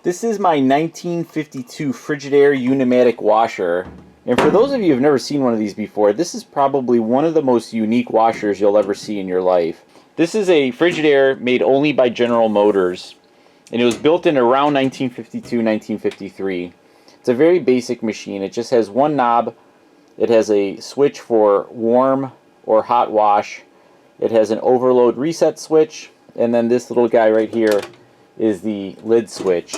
This is my 1952 Frigidaire Unimatic washer. And for those of you who have never seen one of these before, this is probably one of the most unique washers you'll ever see in your life. This is a Frigidaire made only by General Motors, and it was built in around 1952, 1953. It's a very basic machine. It just has one knob. It has a switch for warm or hot wash. It has an overload reset switch, and then this little guy right here is the lid switch.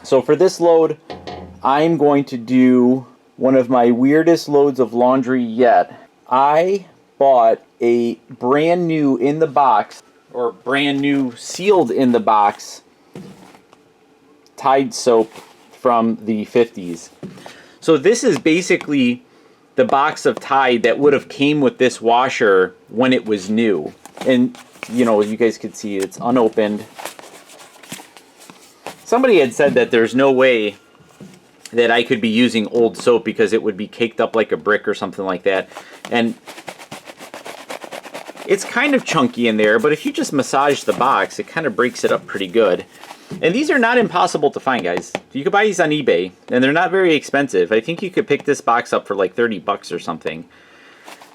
So for this load, I'm going to do one of my weirdest loads of laundry yet. I bought a brand new in the box, or brand new sealed in the box, Tide soap from the 50s. So this is basically the box of Tide that would have came with this washer when it was new. And you know, you guys could see it's unopened. Somebody had said that there's no way that I could be using old soap because it would be caked up like a brick or something like that. And it's kind of chunky in there, but if you just massage the box, it kind of breaks it up pretty good. And these are not impossible to find, guys. You could buy these on eBay, and they're not very expensive. I think you could pick this box up for like 30 bucks or something.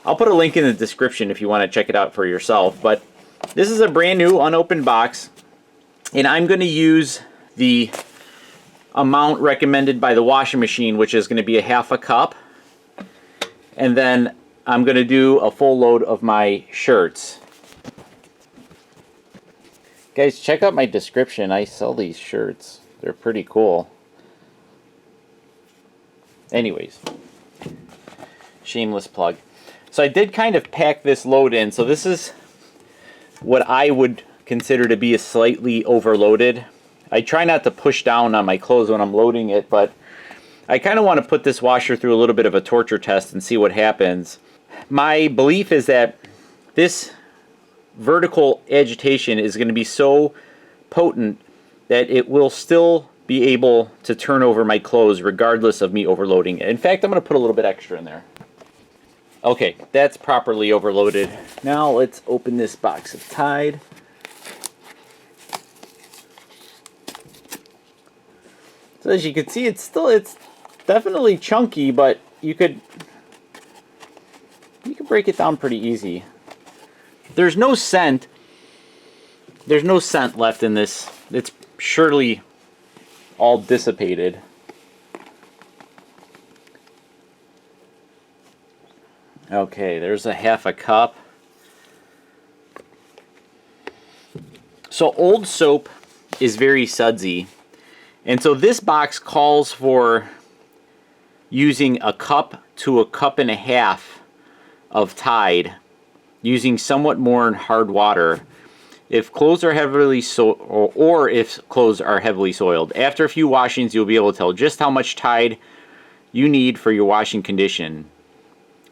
I'll put a link in the description if you want to check it out for yourself. But this is a brand new unopened box, and I'm going to use the amount recommended by the washing machine, which is going to be a half a cup. And then I'm going to do a full load of my shirts. Guys, check out my description. I sell these shirts. They're pretty cool. Anyways, shameless plug. So I did kind of pack this load in. So this is what I would consider to be a slightly overloaded. I try not to push down on my clothes when I'm loading it, but I kind of want to put this washer through a little bit of a torture test and see what happens. My belief is that this vertical agitation is going to be so potent that it will still be able to turn over my clothes regardless of me overloading it. In fact, I'm going to put a little bit extra in there. Okay, that's properly overloaded. Now let's open this box of Tide. So as you can see, it's definitely chunky, but you could break it down pretty easy. There's no scent. There's no scent left in this. It's surely all dissipated. Okay, there's a half a cup. So old soap is very sudsy. And so this box calls for using a cup to a cup and a half of Tide, using somewhat more hard water if clothes are heavily or if clothes are heavily soiled. After a few washings, you'll be able to tell just how much Tide you need for your washing condition.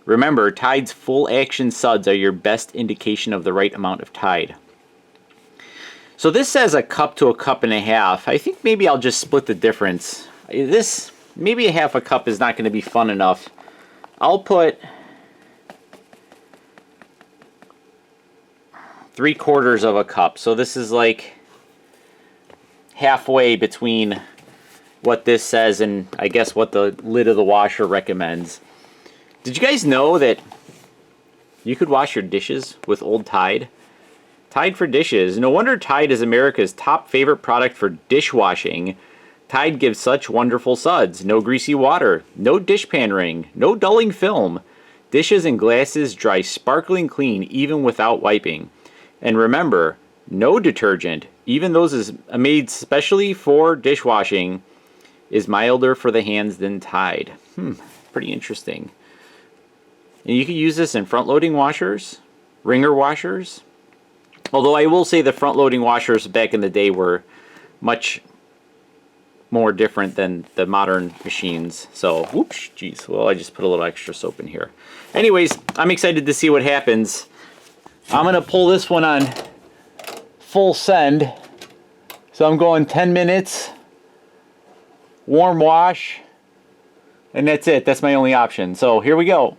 Remember, Tide's full action suds are your best indication of the right amount of Tide. So this says a cup to a cup and a half. I think maybe I'll just split the difference. This, maybe a half a cup is not going to be fun enough. I'll put 3/4 of a cup. So this is like halfway between what this says and I guess what the lid of the washer recommends. Did you guys know that you could wash your dishes with old Tide? Tide for dishes. No wonder Tide is America's top favorite product for dishwashing. Tide gives such wonderful suds. No greasy water, no dishpan ring, no dulling film. Dishes and glasses dry sparkling clean even without wiping. And remember, no detergent, even those made specially for dishwashing, is milder for the hands than Tide. Pretty interesting. And you can use this in front-loading washers, wringer washers. Although I will say the front-loading washers back in the day were much more different than the modern machines. So, whoops, geez. Well, I just put a little extra soap in here. Anyways, I'm excited to see what happens. I'm going to pull this one on full send. So I'm going 10 minutes, warm wash, and that's it. That's my only option. So here we go.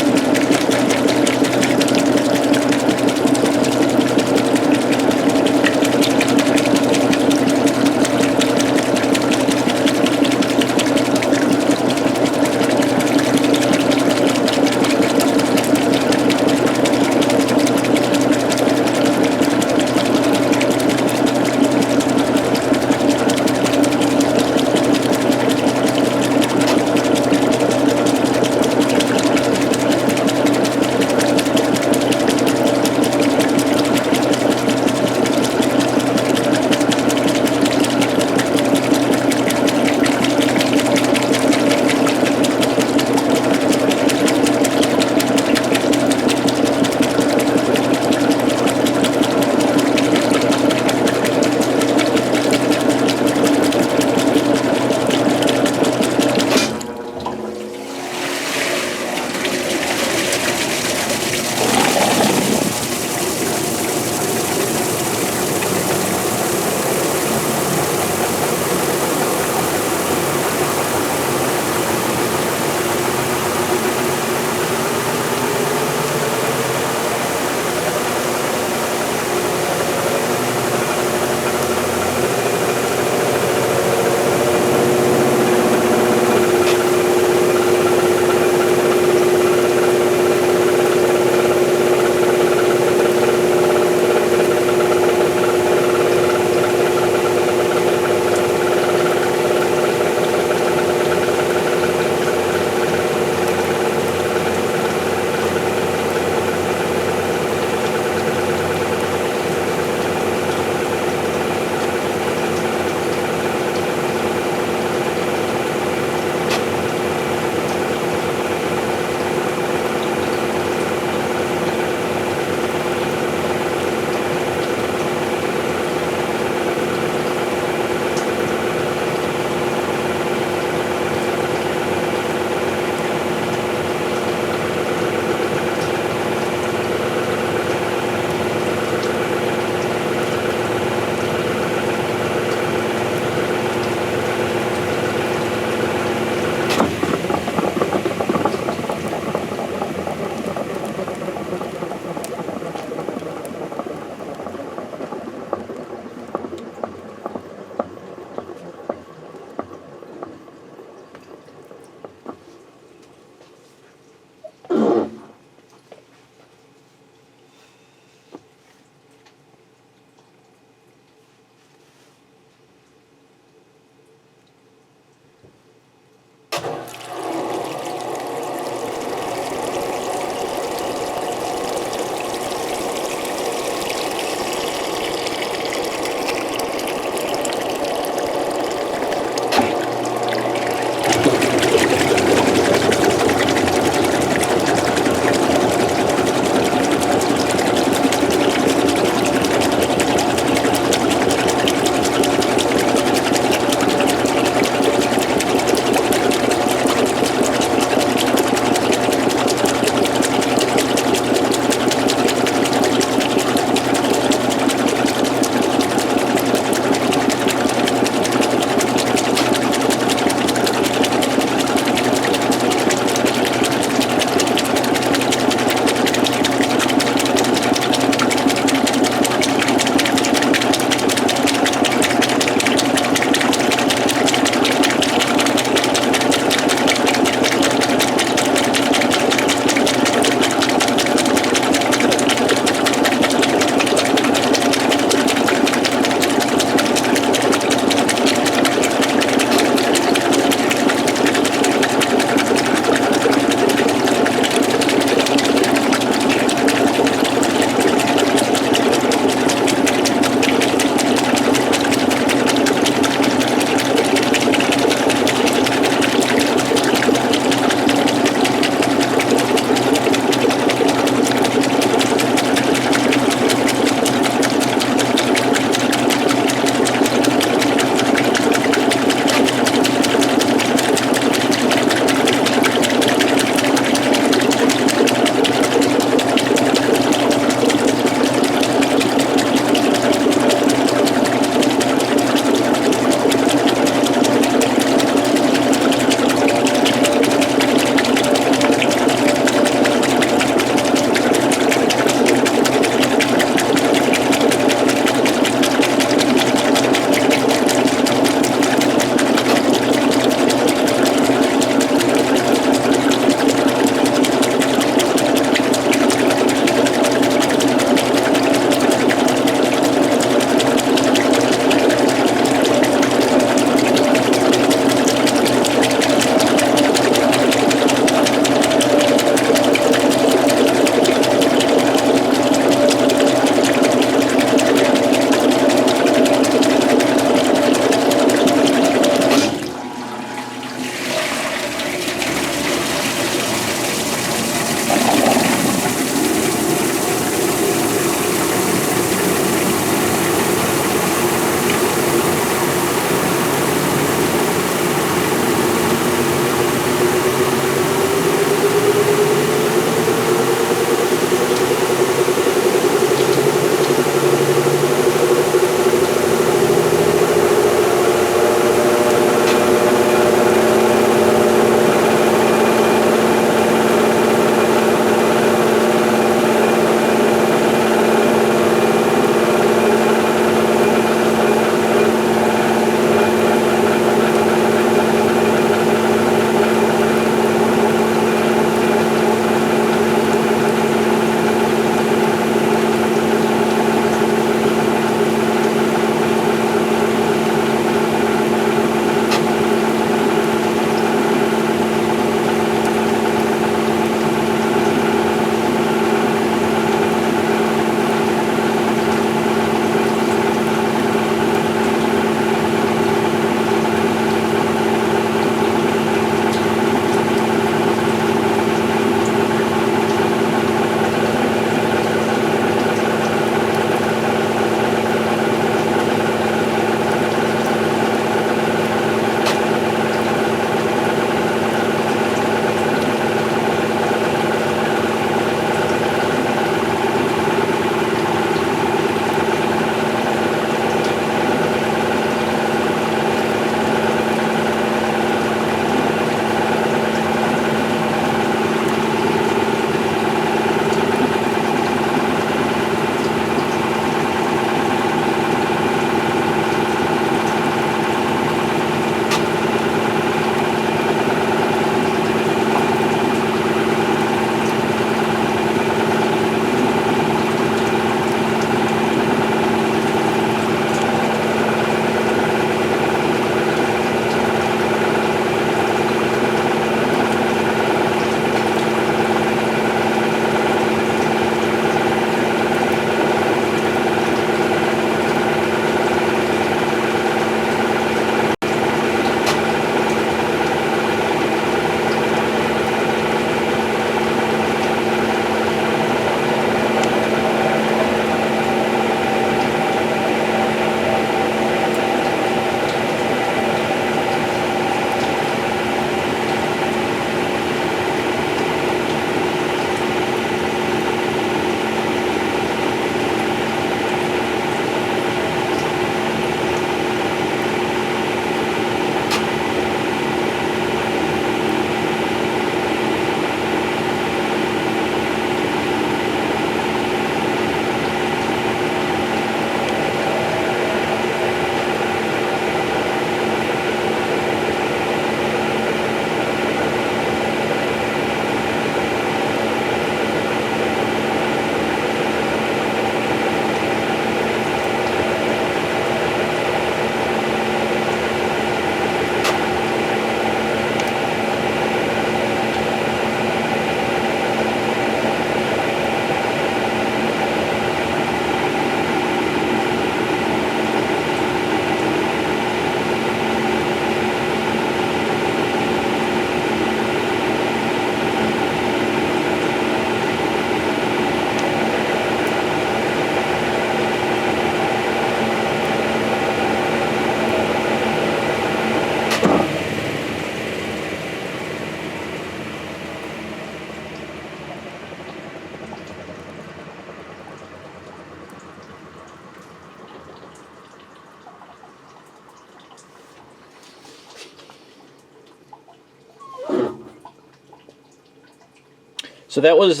So that was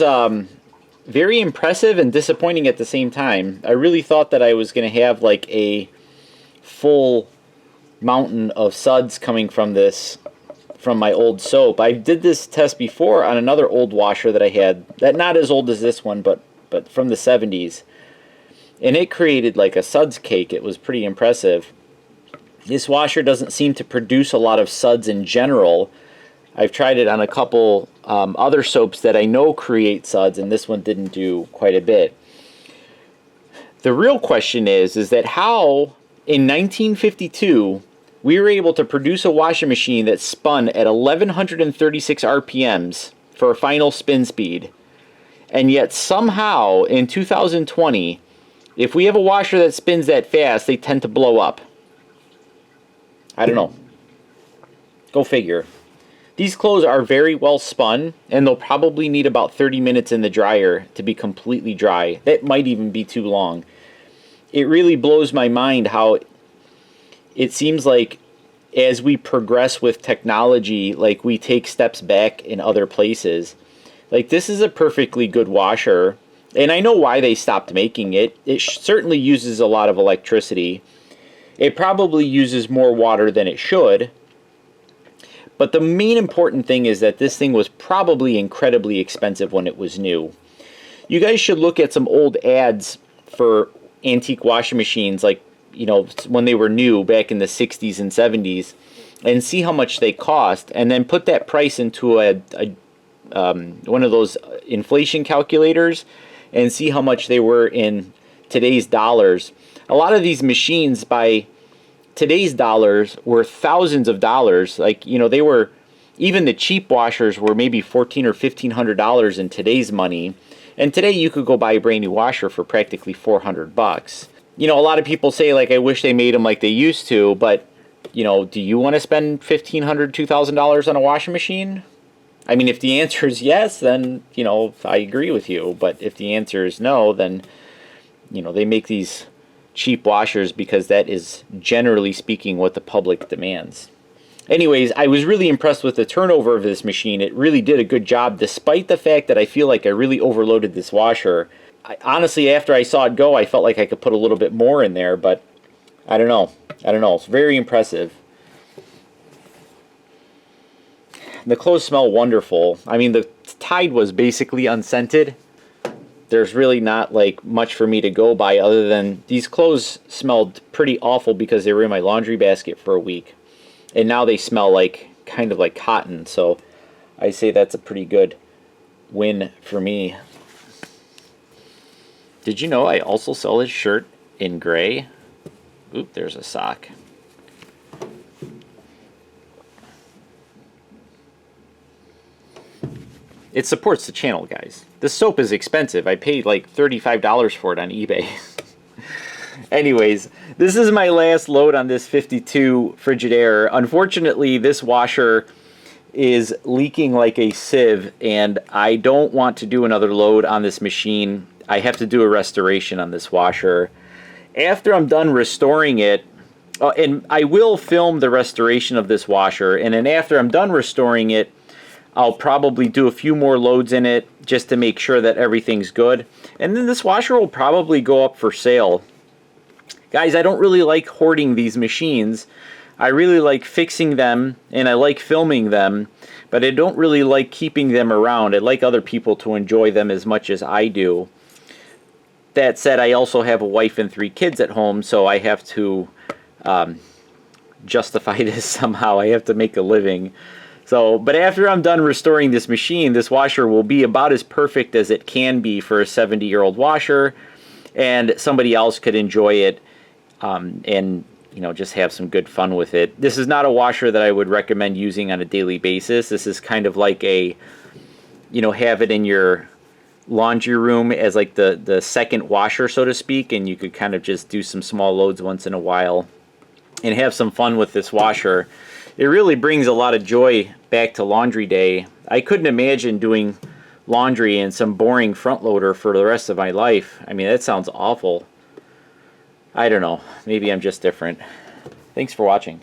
very impressive and disappointing at the same time. I really thought that I was going to have like a full mountain of suds coming from this, from my old soap. I did this test before on another old washer that I had, that not as old as this one, but from the 70s. And it created like a suds cake. It was pretty impressive. This washer doesn't seem to produce a lot of suds in general. I've tried it on a couple other soaps that I know create suds, and this one didn't do quite a bit. The real question is that how, in 1952, we were able to produce a washing machine that spun at 1136 RPMs for a final spin speed, and yet somehow in 2020, if we have a washer that spins that fast, they tend to blow up. I don't know. Go figure. These clothes are very well spun, and they'll probably need about 30 minutes in the dryer to be completely dry. That might even be too long. It really blows my mind how it seems like as we progress with technology, like we take steps back in other places. Like this is a perfectly good washer, and I know why they stopped making it. It certainly uses a lot of electricity. It probably uses more water than it should. But the main important thing is that this thing was probably incredibly expensive when it was new. You guys should look at some old ads for antique washing machines, like, you know, when they were new back in the 60s and 70s, and see how much they cost, and then put that price into one of those inflation calculators and see how much they were in today's dollars. A lot of these machines by today's dollars were thousands of dollars. Like, you know, they were, even the cheap washers were maybe $1,400 or $1,500 in today's money. And today you could go buy a brand new washer for practically $400. You know, a lot of people say, like, I wish they made them like they used to, but, you know, do you want to spend $1,500, $2,000 on a washing machine? I mean, if the answer is yes, then, you know, I agree with you. But if the answer is no, then, you know, they make these cheap washers because that is, generally speaking, what the public demands. Anyways, I was really impressed with the turnover of this machine. It really did a good job, despite the fact that I feel like I really overloaded this washer. Honestly, after I saw it go, I felt like I could put a little bit more in there, but I don't know. It's very impressive. The clothes smell wonderful. I mean, the Tide was basically unscented. There's really not like much for me to go by other than these clothes smelled pretty awful because they were in my laundry basket for a week. And now they smell like kind of like cotton. So I say that's a pretty good win for me. Did you know I also sell this shirt in gray? Oop, there's a sock. It supports the channel, guys. This soap is expensive. I paid like $35 for it on eBay. Anyways, this is my last load on this 52 Frigidaire. Unfortunately, this washer is leaking like a sieve, and I don't want to do another load on this machine. I have to do a restoration on this washer. After I'm done restoring it, and I will film the restoration of this washer, and then after I'm done restoring it, I'll probably do a few more loads in it just to make sure that everything's good. And then this washer will probably go up for sale. Guys, I don't really like hoarding these machines. I really like fixing them and I like filming them, but I don't really like keeping them around. I'd like other people to enjoy them as much as I do. That said, I also have a wife and 3 kids at home, so I have to justify this somehow. I have to make a living. So, but after I'm done restoring this machine, this washer will be about as perfect as it can be for a 70-year-old washer, and somebody else could enjoy it and, you know, just have some good fun with it. This is not a washer that I would recommend using on a daily basis. This is kind of like a, you know, have it in your laundry room as like the second washer, so to speak, and you could kind of just do some small loads once in a while and have some fun with this washer. It really brings a lot of joy back to laundry day. I couldn't imagine doing laundry in some boring front loader for the rest of my life. I mean, that sounds awful. I don't know. Maybe I'm just different. Thanks for watching.